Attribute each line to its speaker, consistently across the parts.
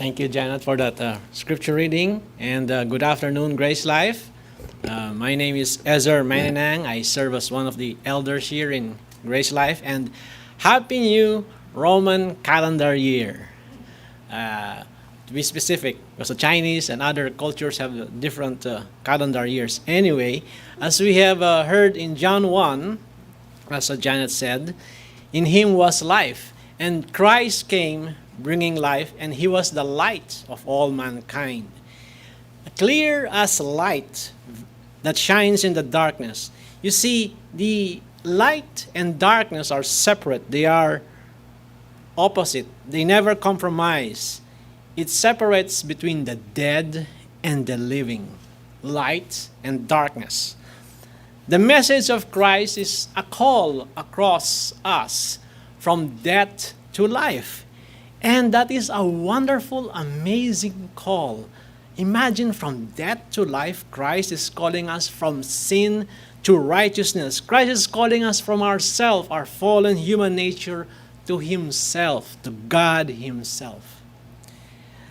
Speaker 1: Thank you, Janet, for that scripture reading. And good afternoon, Grace Life. My name is Ezer Maninang. I serve as one of the elders here in Grace Life. And Happy New Roman Calendar Year. To be specific, because the Chinese and other cultures have different calendar years. Anyway, as we have heard in John 1, as Janet said, in him was life, and Christ came bringing life, and he was the light of all mankind. Clear as light that shines in the darkness. You see, the light and darkness are separate. They are opposite. They never compromise. It separates between the dead and the living, light and darkness. The message of Christ is a call across us from death to life. And that is a wonderful, amazing call. Imagine, from death to life, Christ is calling us from sin to righteousness. Christ is calling us from ourself, our fallen human nature, to himself, to God himself.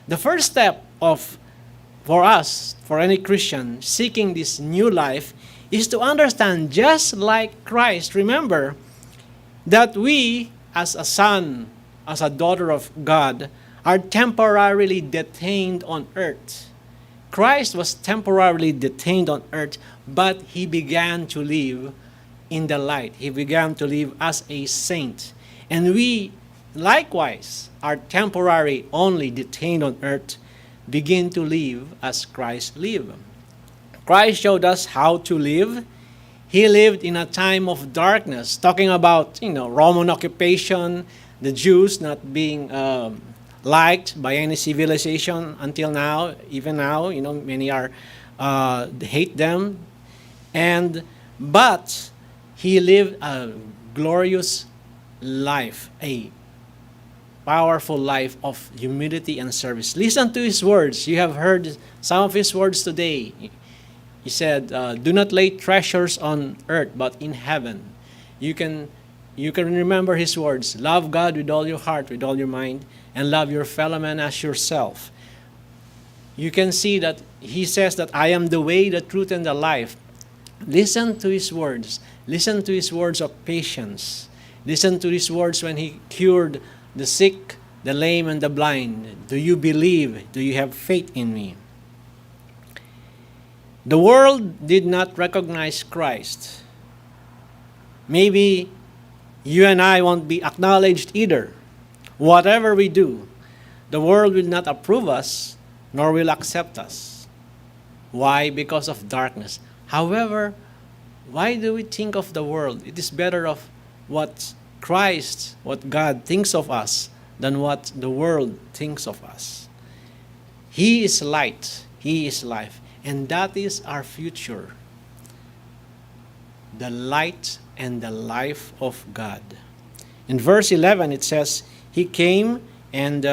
Speaker 1: The first step for us, for any Christian seeking this new life, is to understand, just like Christ, remember that we, as a son, as a daughter of God, are temporarily detained on earth. Christ was temporarily detained on earth, but he began to live in the light. He began to live as a saint. And we, likewise, are temporary only detained on earth, begin to live as Christ lived. Christ showed us how to live. He lived in a time of darkness, talking about, Roman occupation, the Jews not being liked by any civilization until now. Even now, many are hate them. But he lived a glorious life, a powerful life of humility and service. Listen to his words. You have heard some of his words today. He said, do not lay treasures on earth, but in heaven. You can remember his words. Love God with all your heart, with all your mind, and love your fellow man as yourself. You can see that he says that I am the way, the truth, and the life. Listen to his words. Listen to his words of patience. Listen to his words when he cured the sick, the lame, and the blind. Do you believe? Do you have faith in me? The world did not recognize Christ. Maybe you and I won't be acknowledged either. Whatever we do, the world will not approve us, nor will accept us. Why? Because of darkness. However, why do we think of the world? It is better of what Christ, what God thinks of us, than what the world thinks of us. He is light. He is life. And that is our future. The light and the life of God. In verse 11, it says, he came and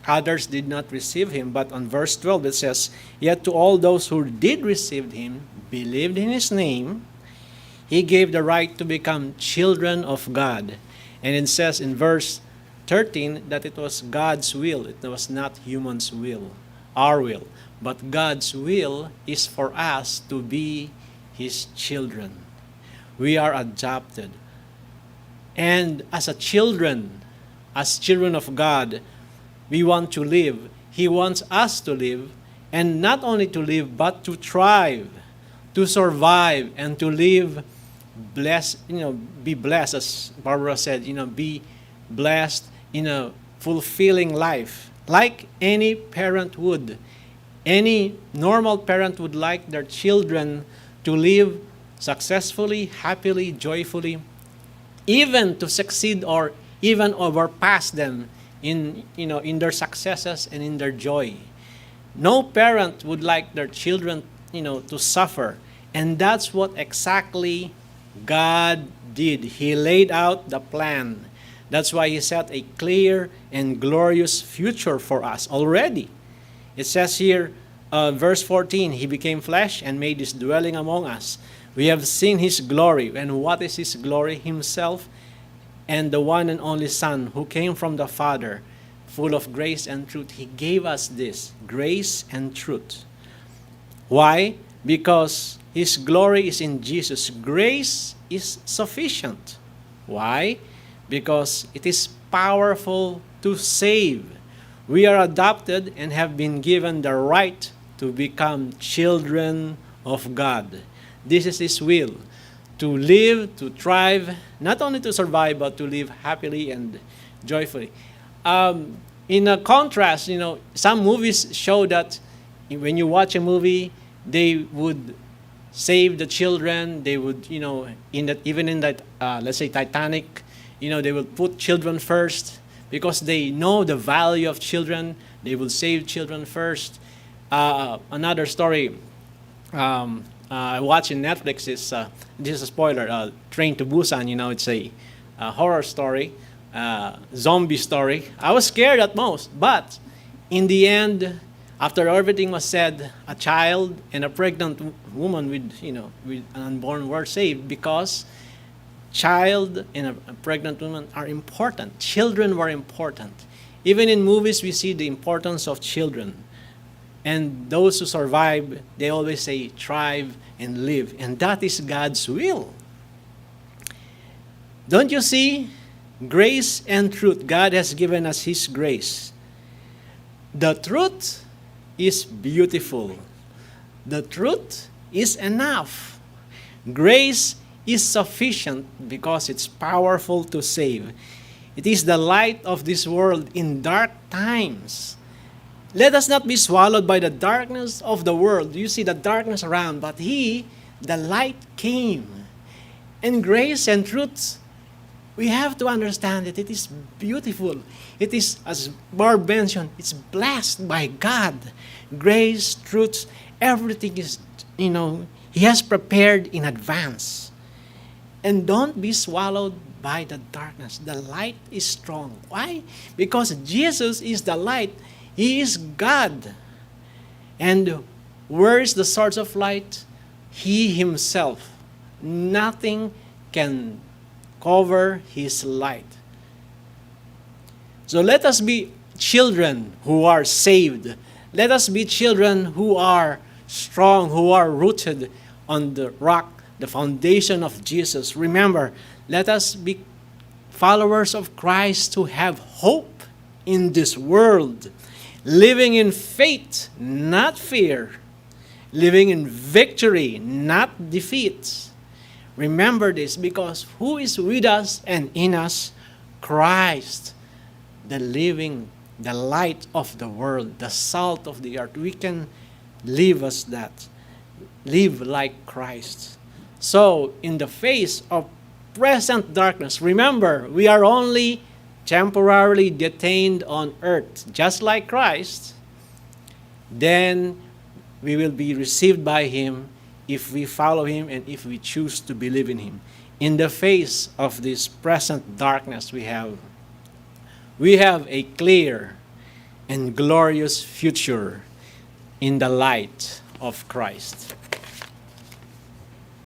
Speaker 1: others did not receive him. But on verse 12, it says, yet to all those who did receive him, believed in his name, he gave the right to become children of God. And it says in verse 13 that it was God's will. It was not human's will, our will. But God's will is for us to be his children. We are adopted. And as children of God, we want to live. He wants us to live, and not only to live, but to thrive, to survive, and to live blessed, be blessed, as Barbara said, be blessed in a fulfilling life, like any parent would. Any normal parent would like their children to live successfully, happily, joyfully, even to succeed or even overpass them in their successes and in their joy. No parent would like their children, to suffer. And that's what exactly God did. He laid out the plan. That's why he set a clear and glorious future for us already. It says here, verse 14, he became flesh and made his dwelling among us. We have seen his glory. And what is his glory? Himself and the one and only Son who came from the Father, full of grace and truth. He gave us this, grace and truth. Why? Because His glory is in Jesus. Grace is sufficient. Why? Because it is powerful to save. We are adopted and have been given the right to become children of God. This is His will, to live, to thrive, not only to survive, but to live happily and joyfully. In a contrast, some movies show that when you watch a movie, they would save the children. They would, even in that, let's say Titanic, they will put children first because they know the value of children. They will save children first. Another story I watched in Netflix is, this is a spoiler, Train to Busan. It's a horror story, zombie story. I was scared at most, but in the end, after everything was said, a child and a pregnant woman with an unborn were saved, because child and a pregnant woman are important. Children were important. Even in movies, we see the importance of children. And those who survive, they always say, thrive and live. And that is God's will. Don't you see? Grace and truth. God has given us His grace. The truth is beautiful. The truth is enough. Grace is sufficient because it's powerful to save. It is the light of this world in dark times. Let us not be swallowed by the darkness of the world. You see the darkness around, but the light came. And grace and truth, we have to understand that it is beautiful. It is, as Barb mentioned, it's blessed by God. Grace, truth, everything is, He has prepared in advance. And don't be swallowed by the darkness. The light is strong. Why? Because Jesus is the light. He is God. And where is the source of light? He Himself. Nothing can cover His light. So let us be children who are saved. Let us be children who are strong, who are rooted on the rock, the foundation of Jesus. Remember, let us be followers of Christ who have hope in this world. Living in faith, not fear. Living in victory, not defeat. Remember this, because who is with us and in us? Christ, the light of the world, the salt of the earth. We can live as that. Live like Christ. So, in the face of present darkness, remember, we are only temporarily detained on earth, just like Christ. Then we will be received by Him if we follow Him and if we choose to believe in Him. In the face of this present darkness we have a clear and glorious future in the light of Christ.